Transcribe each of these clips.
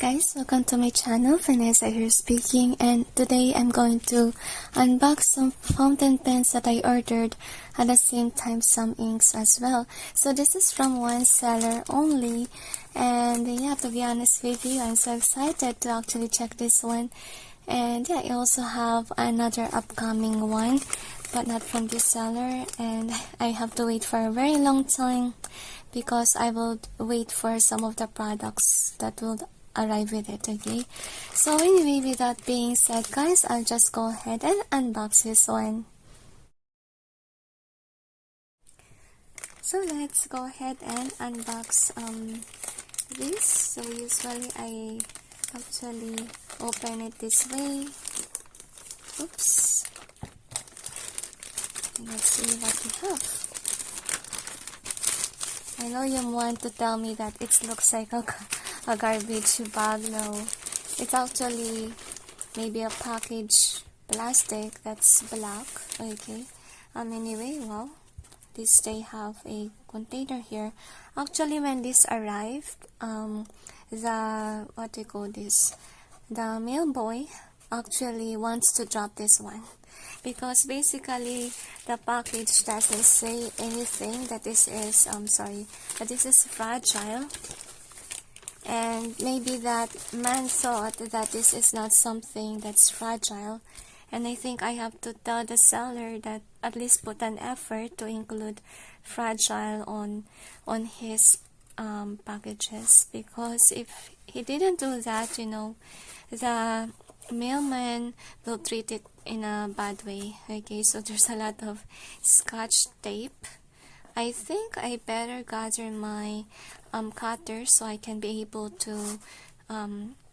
guys, welcome to my channel. Vanessa here speaking, and today I'm going to unbox some fountain pens that I ordered, at the same time some inks as well. So this is from one seller only, and yeah, to be honest with you, I'm so excited to actually check this one. And yeah, I also have another upcoming one, but not from this seller, and I have to wait for a very long time because I will wait for some of the products that will arrive with it. Okay, so anyway, with that being said, guys, I'll just go ahead and unbox this one. So let's go ahead and unbox this. So usually I actually open it this way. Oops. Let's see what we have. I know you want to tell me that it looks like a garbage bag. No, it's actually maybe a package plastic that's black. Okay. Anyway, wow, this they have a container here. Actually, when this arrived, the what do you call this? The mail boy actually wants to drop this one, because basically the package doesn't say anything that this is that this is fragile, and maybe that man thought that this is not something that's fragile, and I think I have to tell the seller that at least put an effort to include fragile on his packages, because if he didn't do that, you know, the mailman will treat it in a bad way. Okay, so there's a lot of scotch tape. I think I better gather my cutter so I can be able to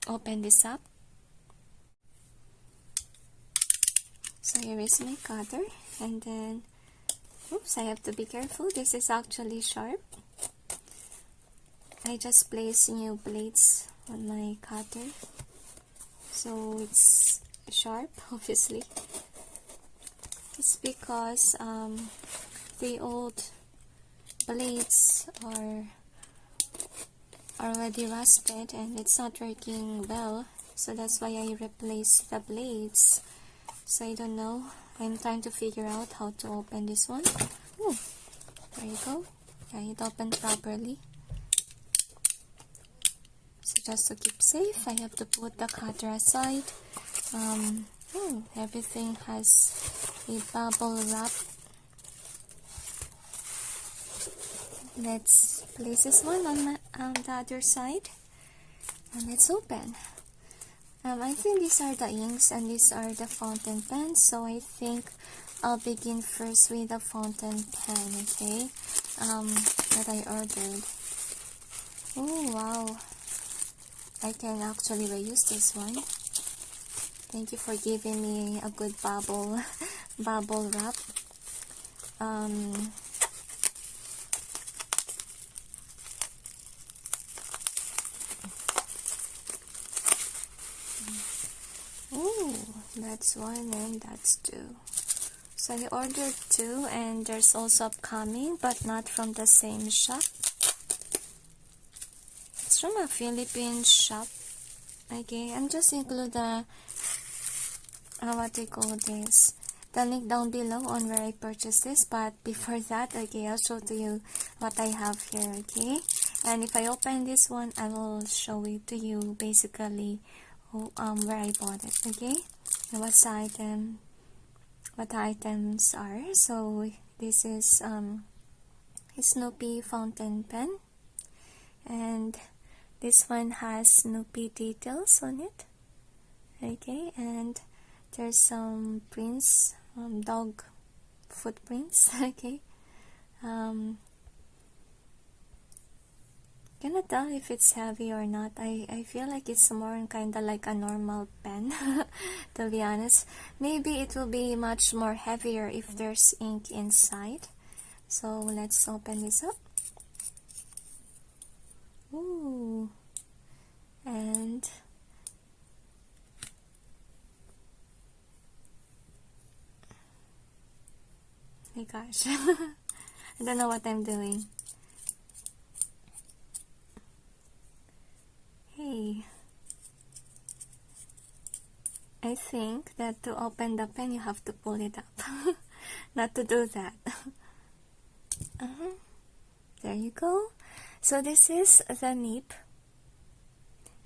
open this up. So here is my cutter, and then oops, I have to be careful. This is actually sharp. I just placed new blades on my cutter, so it's sharp. Obviously, it's because the old blades are already rusted and it's not working well, so that's why I replaced the blades. So I don't know, I'm trying to figure out how to open this one. Oh, there you go. Yeah, it opened properly. So just to keep safe, I have to put the cutter aside. Everything has a bubble wrap. Let's place this one on the other side, and let's open. I think these are the inks and these are the fountain pens, so I think I'll begin first with the fountain pen, okay, that I ordered. Oh wow, I can actually reuse this one. Thank you for giving me a good bubble wrap. Oh, that's one and that's two. So I ordered two, and there's also upcoming, but not from the same shop. It's from a Philippine shop. Okay, I'm just include the what do you call this, the link down below on where I purchased this. But before that, okay, I'll show to you what I have here. Okay, and if I open this one, I will show it to you basically where I bought it. Okay, and what the items are. So this is a Snoopy Fountain Pen, and this one has Snoopy details on it. Okay, and there's some prints, dog footprints. Okay, cannot tell if it's heavy or not. I feel like it's more kind of like a normal pen, to be honest. Maybe it will be much more heavier if there's ink inside. So let's open this up. Ooh, and my gosh, I don't know what I'm doing. Hey, I think that to open the pen, you have to pull it up. Not to do that. There you go. So this is the nib.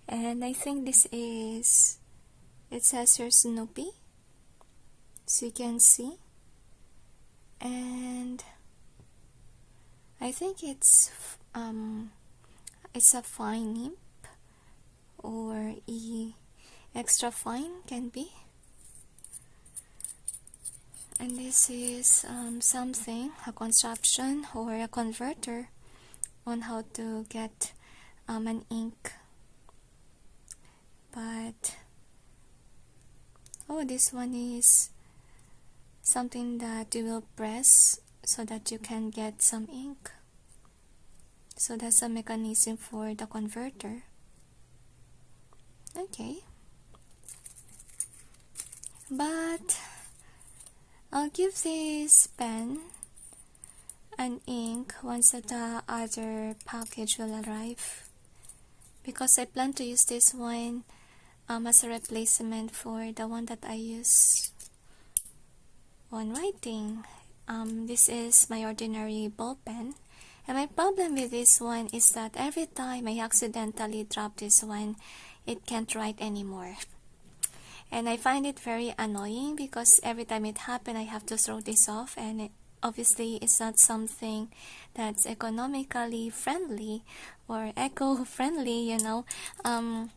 And I think this is, it says here Snoopy. So you can see. And I think it's a fine nib, or extra fine can be. And this is something, a construction or a converter on how to get an ink. But oh, this one is something that you will press so that you can get some ink. So that's a mechanism for the converter. Okay. But I'll give this pen an ink once the other package will arrive, because I plan to use this one as a replacement for the one that I use on writing. This is my ordinary ball pen, and my problem with this one is that every time I accidentally drop this one, it can't write anymore. And I find it very annoying because every time it happens, I have to throw this off, and obviously it's not something that's economically friendly or eco-friendly, you know. And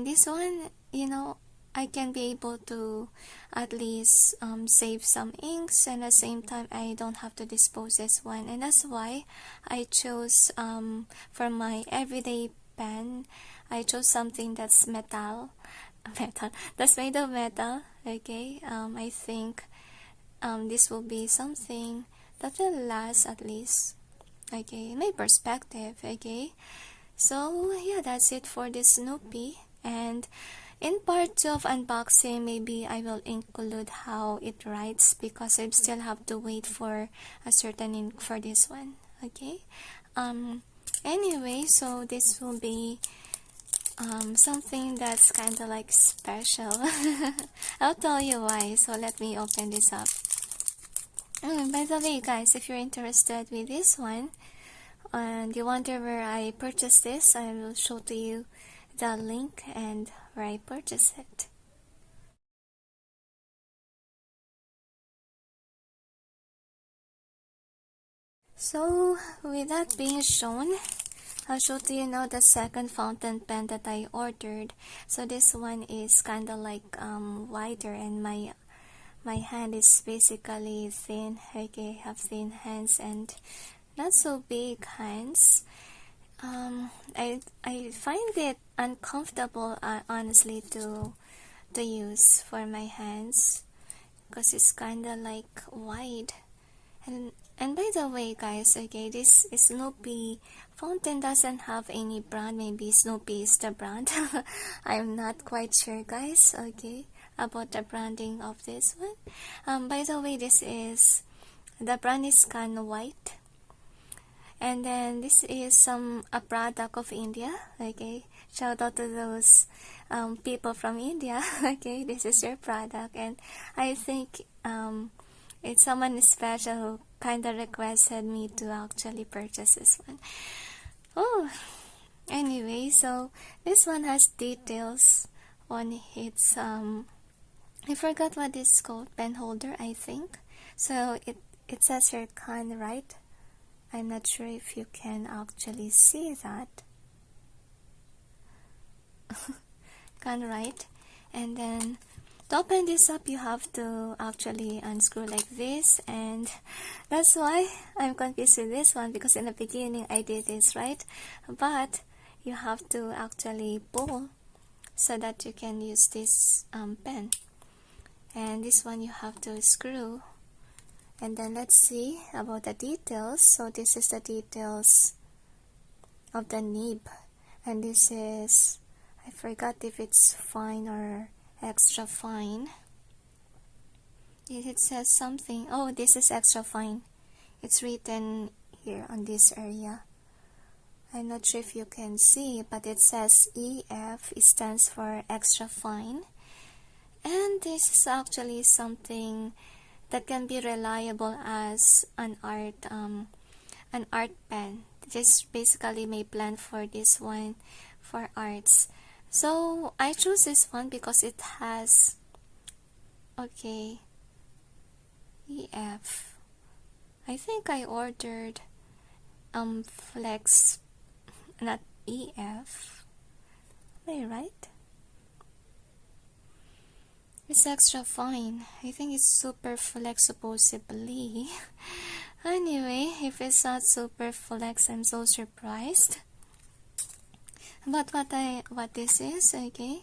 this one, you know, I can be able to at least save some inks, and at the same time I don't have to dispose this one. And that's why I chose for my everyday pen, I chose something that's metal, that's made of metal. Okay, I think this will be something that will last at least, okay, in my perspective. Okay, so yeah, that's it for this Snoopy. And in part 2 of unboxing, maybe I will include how it writes, because I still have to wait for a certain ink for this one. Okay, anyway, so this will be something that's kind of like special. I'll tell you why, so let me open this up. By the way, guys, if you're interested with this one and you wonder where I purchased this, I will show to you the link and where I purchased it. So with that being shown, I'll show to you now the second fountain pen that I ordered. So this one is kind of like wider, and my hand is basically thin. Okay, have thin hands and not so big hands. I find it uncomfortable, honestly, to use for my hands, because it's kind of like wide. And by the way, guys, okay, this Snoopy fountain doesn't have any brand. Maybe Snoopy is the brand. I'm not quite sure, guys, okay, about the branding of this one. By the way, the brand is Kanwrite. And then this is a product of India. Okay, shout out to those people from India. Okay, this is your product, and I think it's someone special who kind of requested me to actually purchase this one. Oh, anyway, so this one has details on its I forgot what it's called, pen holder, I think. So it says here Kanwrite. I'm not sure if you can actually see that. Kanwrite. And then to open this up, you have to actually unscrew like this, and that's why I'm confused with this one, because in the beginning I did this right, but you have to actually pull so that you can use this pen. And this one you have to screw. And then let's see about the details. So this is the details of the nib, and this is, I forgot if it's fine or extra fine. It says something. Oh, this is extra fine. It's written here on this area. I'm not sure if you can see, but it says EF. It stands for extra fine. And this is actually something that can be reliable as an art pen. This is basically my plan for this one, for arts. So I chose this one because it has, okay, EF. I think I ordered flex, not EF. Am I right? It's extra fine. I think it's super flex supposedly. Anyway, if it's not super flex, I'm so surprised. But what this is, okay?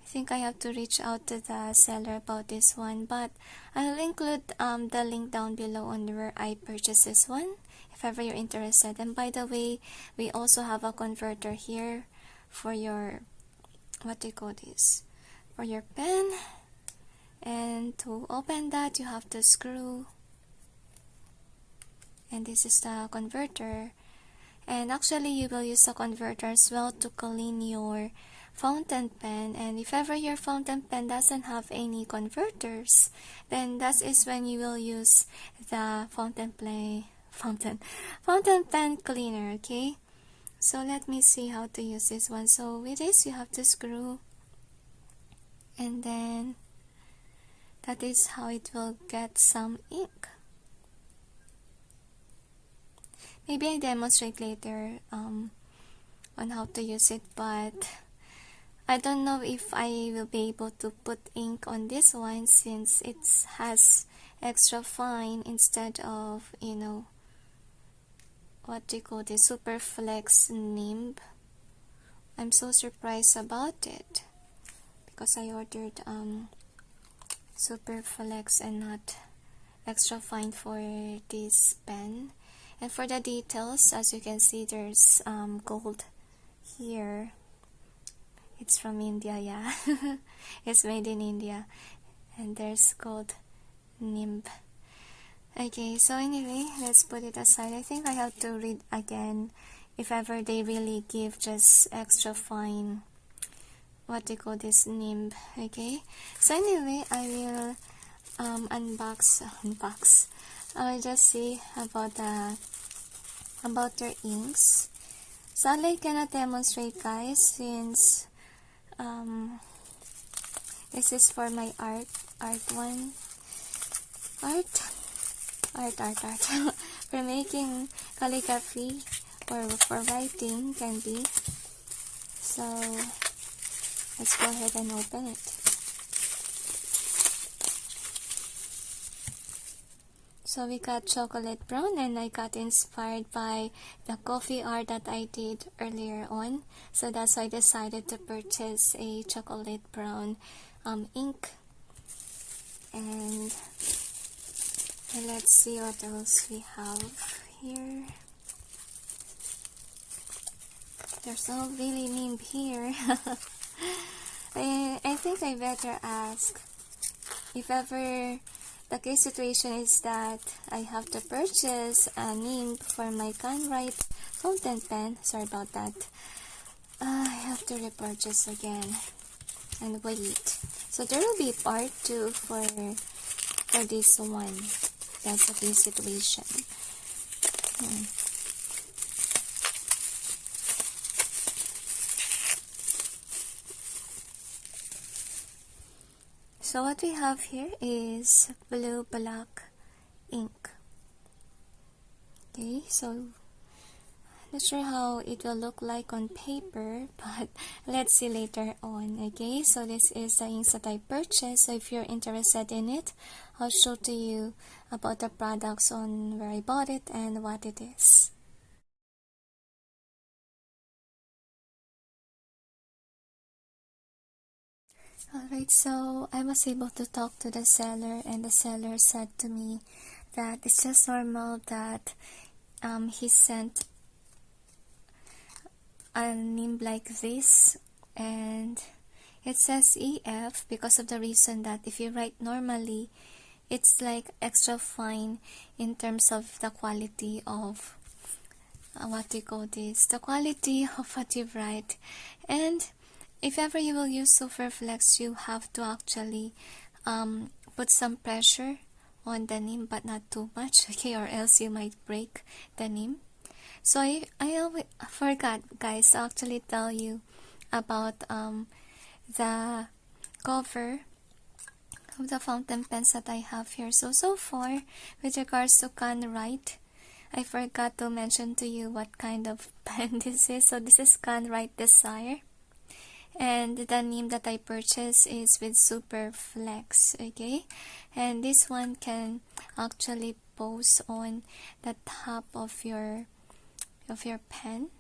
I think I have to reach out to the seller about this one, but I'll include the link down below on where I purchased this one, if ever you're interested. And by the way, we also have a converter here for your, what do you call this? For your pen. And to open that, you have to screw. And this is the converter. And actually, you will use the converter as well to clean your fountain pen. And if ever your fountain pen doesn't have any converters, then that is when you will use the fountain pen cleaner. Okay, so let me see how to use this one. So with this, you have to screw, and then that is how it will get some ink. Maybe I demonstrate later on how to use it, but I don't know if I will be able to put ink on this one since it has extra fine instead of, you know, what do you call this, super flex nimb. I'm so surprised about it because I ordered super flex and not extra fine for this pen. And for the details, as you can see, there's gold here. It's from India, yeah. It's made in India. And there's gold nimb. Okay, so anyway, let's put it aside. I think I have to read again if ever they really give just extra fine, what do you call this, nimb. Okay, so anyway, I will unbox. I'll just see about their inks. Sadly, I cannot demonstrate, guys, since this is for my art for making calligraphy or for writing can be. So let's go ahead and open it. So we got chocolate brown, and I got inspired by the coffee art that I did earlier on. So that's why I decided to purchase a chocolate brown ink. And let's see what else we have here. There's no really name here. I think I better ask if ever the case situation is that I have to purchase a name for my Kanwrite fountain pen. Sorry about that. I have to repurchase again and wait. So there will be part 2 for this one. That's the case situation. So what we have here is blue black ink. Okay, so not sure how it will look like on paper, but let's see later on. Okay, so this is the inks that I purchased. So if you're interested in it, I'll show to you about the products on where I bought it and what it is. Alright, so I was able to talk to the seller, and the seller said to me that it's just normal that he sent a name like this, and it says EF because of the reason that if you write normally, it's like extra fine in terms of the quality of what do you call this, the quality of what you write. And if ever you will use Super Flex, you have to actually put some pressure on the nib, but not too much, okay, or else you might break the nib. So I forgot, guys, to actually tell you about the cover of the fountain pens that I have here. So far, with regards to Kanwrite, I forgot to mention to you what kind of pen this is. So this is Kanwrite Desire. And the name that I purchased is with Super Flex, okay? And this one can actually pose on the top of your pen,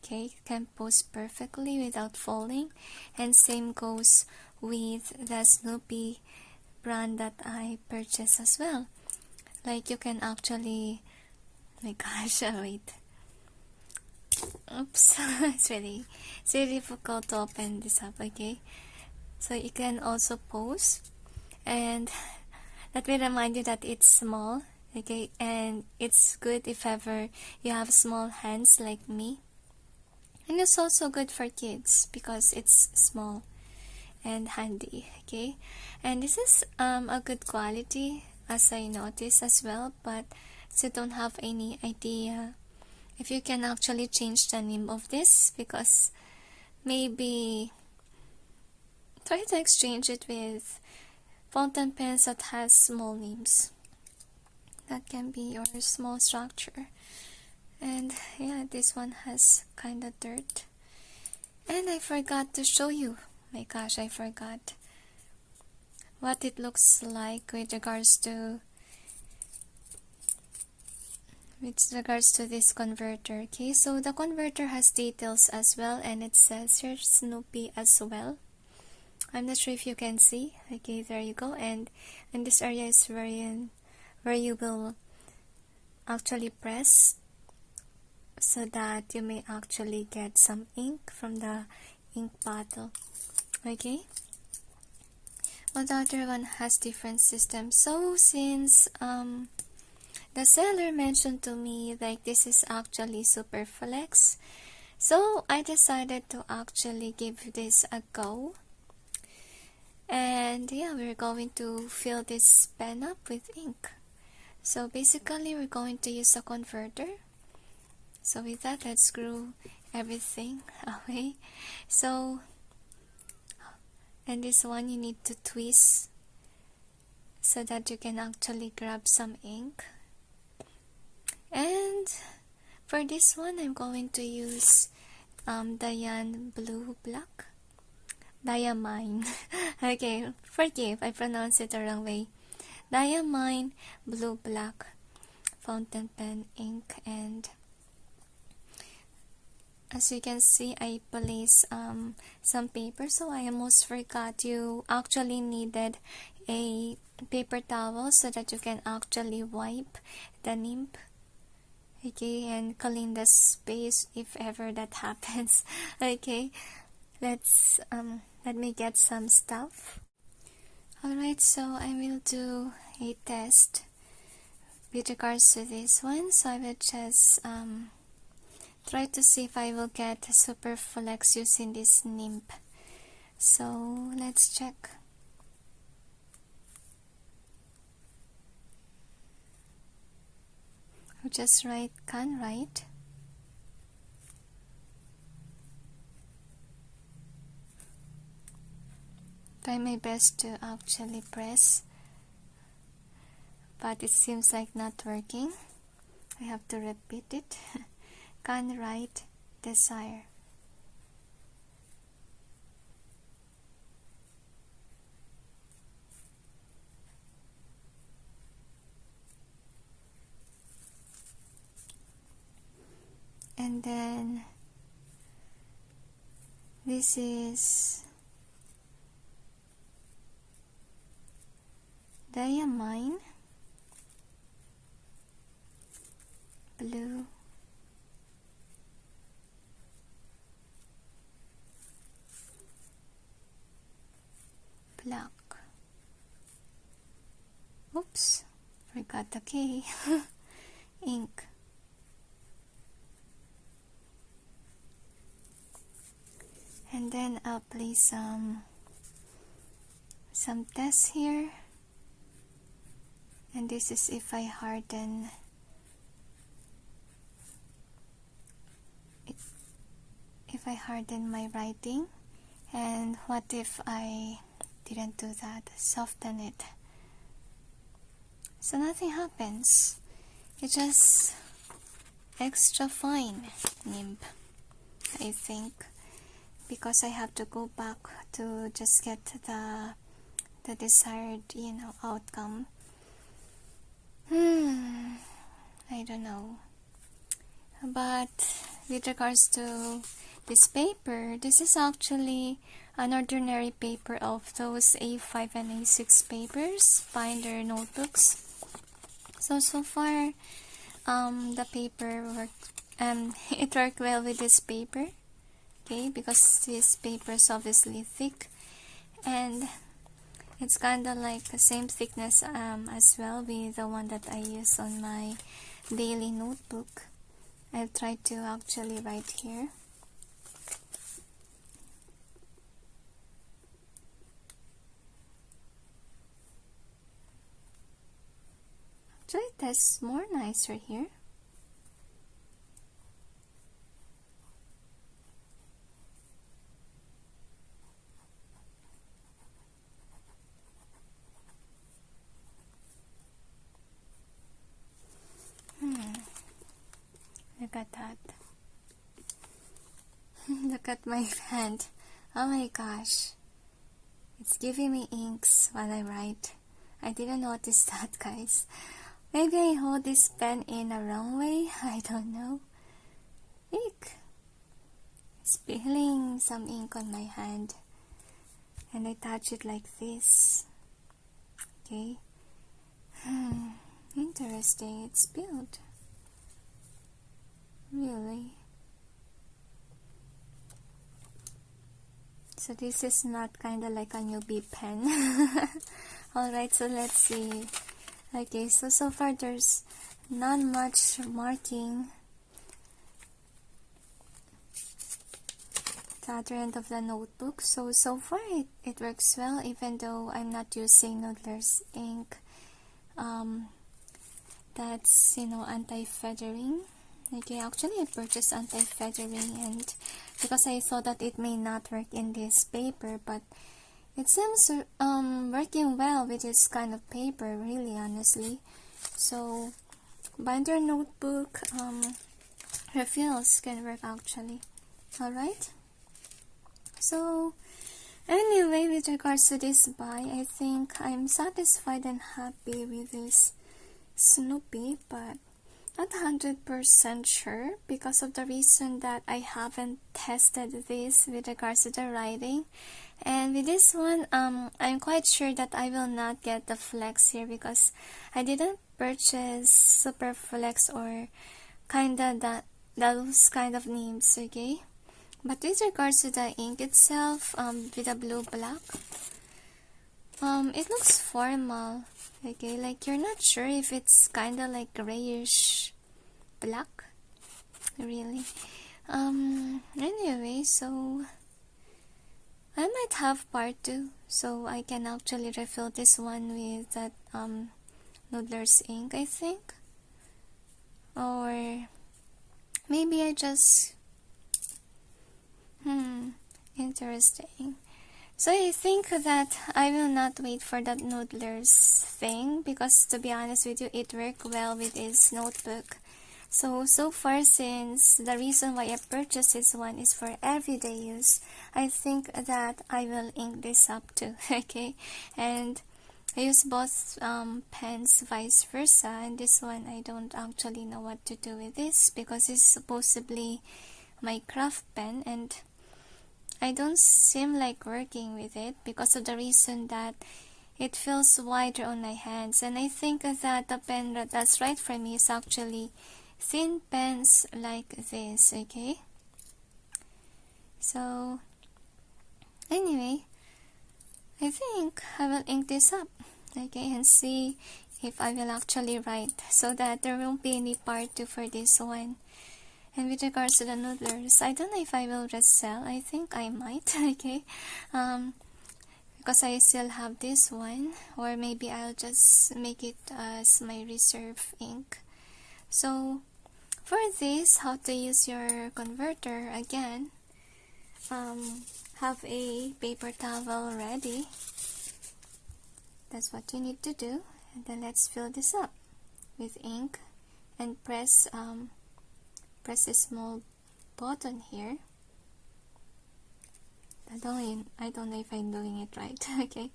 okay? It can pose perfectly without falling. And same goes with the Snoopy brand that I purchased as well. Like you can actually, my gosh, wait. Oops, it's really difficult to open this up, okay? So you can also pose, and let me remind you that it's small, okay? And it's good if ever you have small hands like me. And it's also good for kids because it's small and handy, okay? And this is a good quality, as I noticed as well, but so don't have any idea if you can actually change the name of this, because maybe try to exchange it with fountain pens that has small names. That can be your small structure. And yeah, this one has kind of dirt. And I forgot to show you. My gosh, I forgot what it looks like with regards to this converter. Okay, so the converter has details as well, and it says here Snoopy as well. I'm not sure if you can see. Okay, there you go. And this area is where you will actually press so that you may actually get some ink from the ink bottle. Okay, well, the other one has different systems. So since the seller mentioned to me like this is actually Super Flex, so I decided to actually give this a go. And yeah, we're going to fill this pen up with ink. So basically we're going to use a converter. So with that, let's screw everything away. So, and this one you need to twist so that you can actually grab some ink. And for this one, I'm going to use Diamine Blue Black. Diamine. Okay, forgive, I pronounced it the wrong way. Diamine Blue Black fountain pen ink. And as you can see, I placed some paper, so I almost forgot. You actually needed a paper towel so that you can actually wipe the nib, okay, and clean the space if ever that happens. Okay, let me get some stuff. Alright, so I will do a test with regards to this one. So I will just try to see if I will get Super Flex using this nib. So let's check. I'll just write Kanwrite. Try my best to actually press, but it seems like not working. I have to repeat it. Kanwrite Desire. And then this is Diamine Blue Black. Oops, forgot the K. Ink. And then I'll place some tests here. And this is if I harden my writing. And what if I didn't do that? Soften it. So nothing happens. It's just extra fine nib, I think, because I have to go back to just get the desired, outcome. I don't know. But with regards to this paper, this is actually an ordinary paper of those A5 and A6 papers, binder notebooks. So far, the paper worked, it worked well with this paper, okay, because this paper is obviously thick, and it's kind of like the same thickness as well with the one that I use on my daily notebook. I'll try to actually write here. Actually, that's more nicer here. Look at that. Look at my hand. Oh my gosh. It's giving me inks while I write. I didn't notice that, guys. Maybe I hold this pen in a wrong way. I don't know. Eek. It's spilling some ink on my hand. And I touch it like this. Okay. Interesting. It's spilled. Really? So this is not kind of like a newbie pen. Alright, so let's see. Okay, so far there's not much marking. The other end of the notebook. So far it works well, even though I'm not using Noodler's ink. That's, anti-feathering. Okay, actually I purchased anti-feathering, and because I thought that it may not work in this paper, but it seems working well with this kind of paper, really, honestly. So binder notebook refills can work actually. Alright, so anyway, with regards to this buy, I think I'm satisfied and happy with this Snoopy, but not 100% sure because of the reason that I haven't tested this with regards to the writing. And with this one, I'm quite sure that I will not get the flex here because I didn't purchase super flex or those kind of names, okay? But with regards to the ink itself, with the blue black, it looks formal, okay? Like you're not sure if it's kind of like grayish black, really. Anyway, so I might have part 2, so I can actually refill this one with that Noodler's ink, I think. Or maybe I just interesting. So I think that I will not wait for that Noodler's thing because, to be honest with you, it worked well with this notebook. So far, since the reason why I purchased this one is for everyday use, I think that I will ink this up too, okay? And I use both pens vice versa, and this one I don't actually know what to do with this because it's supposedly my craft pen, and I don't seem like working with it because of the reason that it feels wider on my hands. And I think that the pen that's right for me is actually thin pens like this, okay? So anyway, I think I will ink this up, okay, and see if I will actually write so that there won't be any part 2 for this one. And with regards to the noodlers, I don't know if I will resell. I think I might. Okay, because I still have this one, or maybe I'll just make it as my reserve ink. So for this, how to use your converter, again, have a paper towel ready. That's what you need to do. And then let's fill this up with ink and press a small button here. I don't know if I'm doing it right. Okay,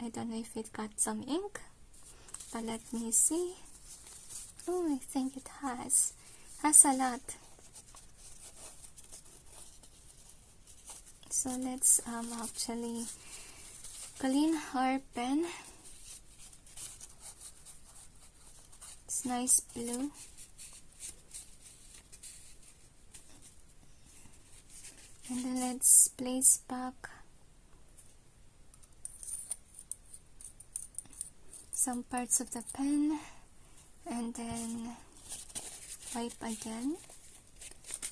I don't know if it got some ink, but let me see. Oh, I think it has a lot. So let's actually clean our pen. It's nice blue. And then let's place back some parts of the pen, and then wipe again.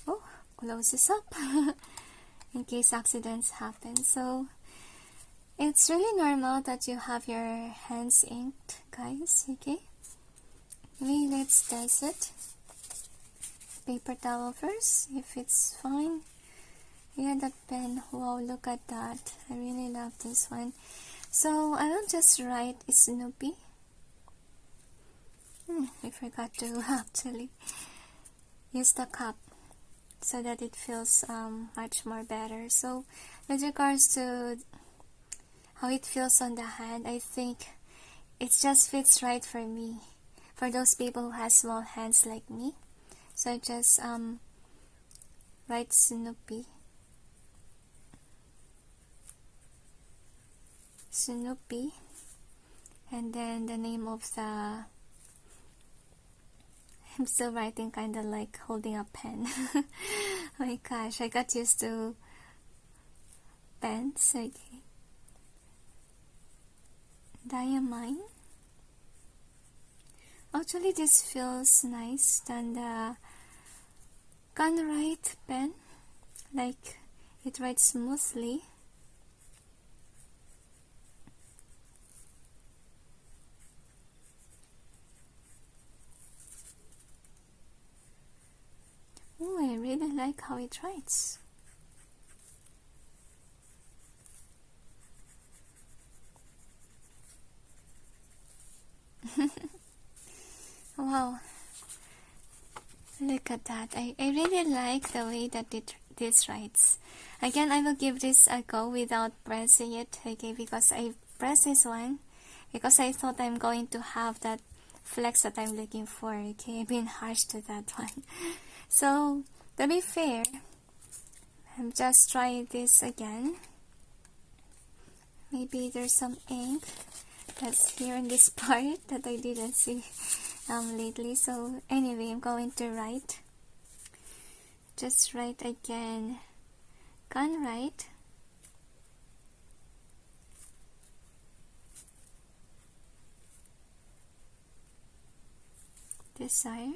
Oh, close this up in case accidents happen. So it's really normal that you have your hands inked, guys. Okay, let's test it. Paper towel first, if it's fine. Yeah, that pen, wow, look at that. I really love this one. So I will just write Snoopy. I forgot to actually use the cup so that it feels much more better. So with regards to how it feels on the hand, I think it just fits right for me, for those people who have small hands like me. So I just write Snoopy, and then the name of the, I'm still writing kind of like holding a pen. Oh my gosh, I got used to pens. Okay, Diamine. Actually, this feels nice than the Kanwrite pen, like it writes smoothly. Oh, I really like how it writes. Wow, look at that. I really like the way that this writes. Again, I will give this a go without pressing it, okay, because I pressed this one because I thought I'm going to have that flex that I'm looking for. Okay, I've been harsh to that one. So to be fair, I'm just trying this again. Maybe there's some ink that's here in this part that I didn't see lately. So anyway, I'm going to write. Just write again. Kanwrite. Desire.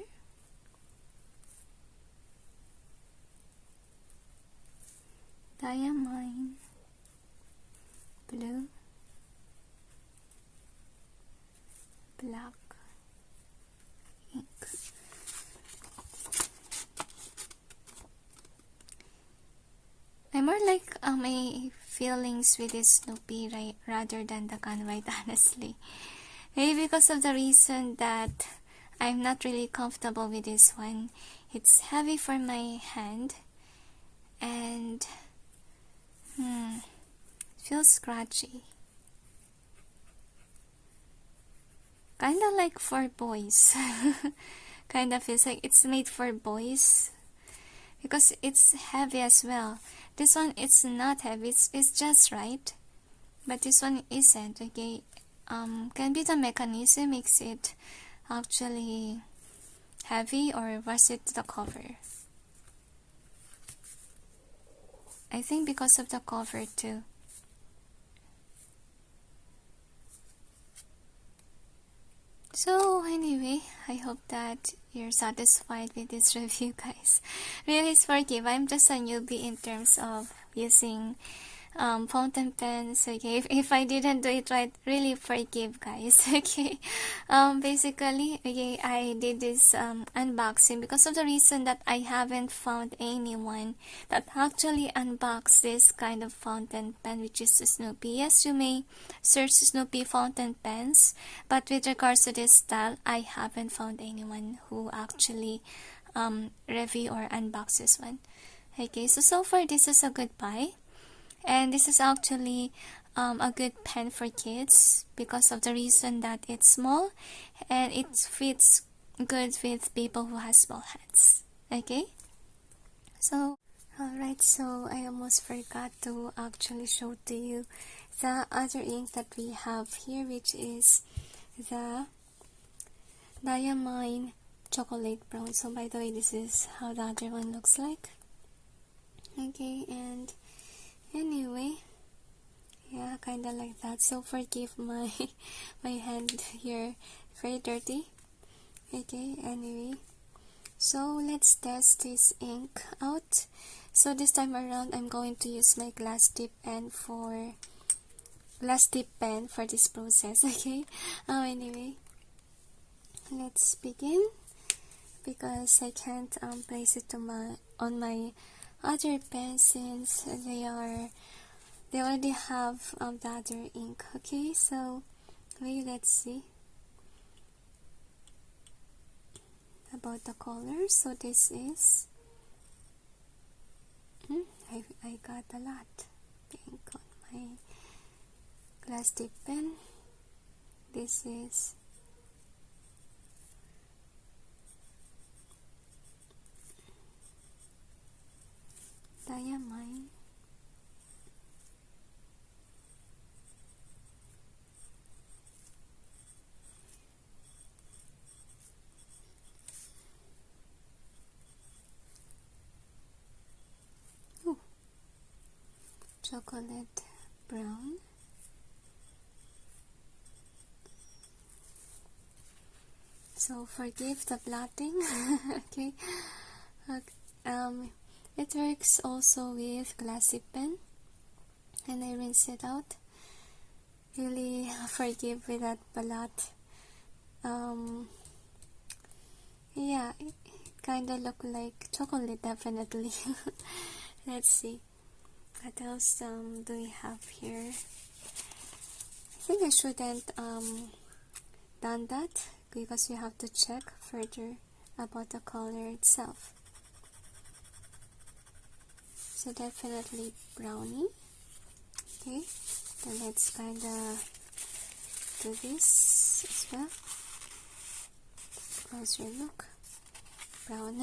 Diamine. Blue. Black ink. I more like my feelings with this Snoopy rather than the Kanwrite, honestly. Maybe because of the reason that I'm not really comfortable with this one. It's heavy for my hand, and it feels scratchy. Kinda like for boys. Kinda feels like it's made for boys because it's heavy as well. This one, it's not heavy, it's just right, but this one isn't. Okay, can be the mechanism makes it actually heavy, or was it the cover? I think because of the cover too. So anyway, I hope that you're satisfied with this review, guys. Really forgive, I'm just a newbie in terms of using fountain pens. Okay, if I didn't do it right, really forgive, guys. Okay, basically, okay, I did this unboxing because of the reason that I haven't found anyone that actually unboxed this kind of fountain pen, which is Snoopy. Yes, you may search Snoopy Fountain Pens, but with regards to this style, I haven't found anyone who actually review or unbox this one. Okay, so far this is a good buy. And this is actually a good pen for kids because of the reason that it's small and it fits good with people who have small hands. Okay, so alright, so I almost forgot to actually show to you the other ink that we have here, which is the Diamine chocolate brown. So by the way, this is how the other one looks like. Okay, and anyway, yeah, kinda like that. So forgive my my hand here, very dirty. Okay, anyway, so let's test this ink out. So this time around, I'm going to use my glass tip pen for this process. Okay. Anyway, let's begin because I can't place it on my other pen since they already have the other ink. Okay, so wait, let's see about the color. So this is I got a lot pink on my glass tip pen. This is Diamine. Ooh, chocolate brown. So forgive the blotting. Okay. It works also with glass tip pen, and I rinse it out. Really forgive with that blot. Yeah, it kinda look like chocolate, definitely. Let's see what else do we have here. I think I shouldn't done that because you have to check further about the color itself. So definitely brownie. Okay, then let's kinda do this as well. Closer look. Brown.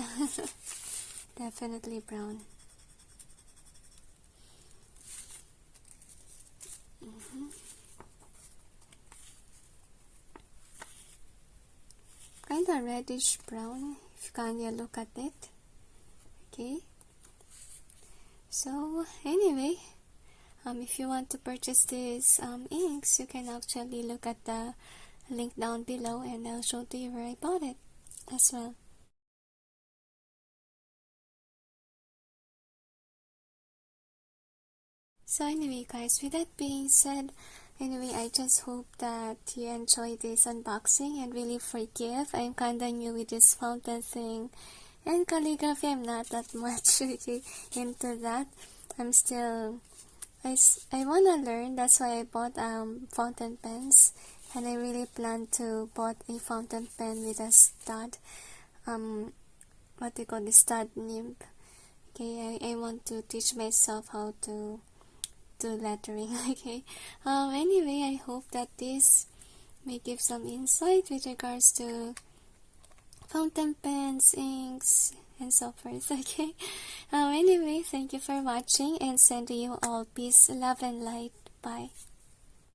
Definitely brown. Kinda reddish brown if you kinda look at it. Okay. So anyway, if you want to purchase these inks, you can actually look at the link down below and I'll show to you where I bought it as well. So anyway guys, with that being said, anyway, I just hope that you enjoyed this unboxing and really forgive. I'm kinda new with this fountain thing. And calligraphy, I'm not that much into that. I'm still, I wanna learn, that's why I bought fountain pens. And I really plan to bought a fountain pen with a stud, what they call the stud nib. Okay, I want to teach myself how to do lettering. Okay, anyway, I hope that this may give some insight with regards to fountain pens, inks, and so forth. Okay, anyway, thank you for watching and sending you all peace, love, and light. Bye.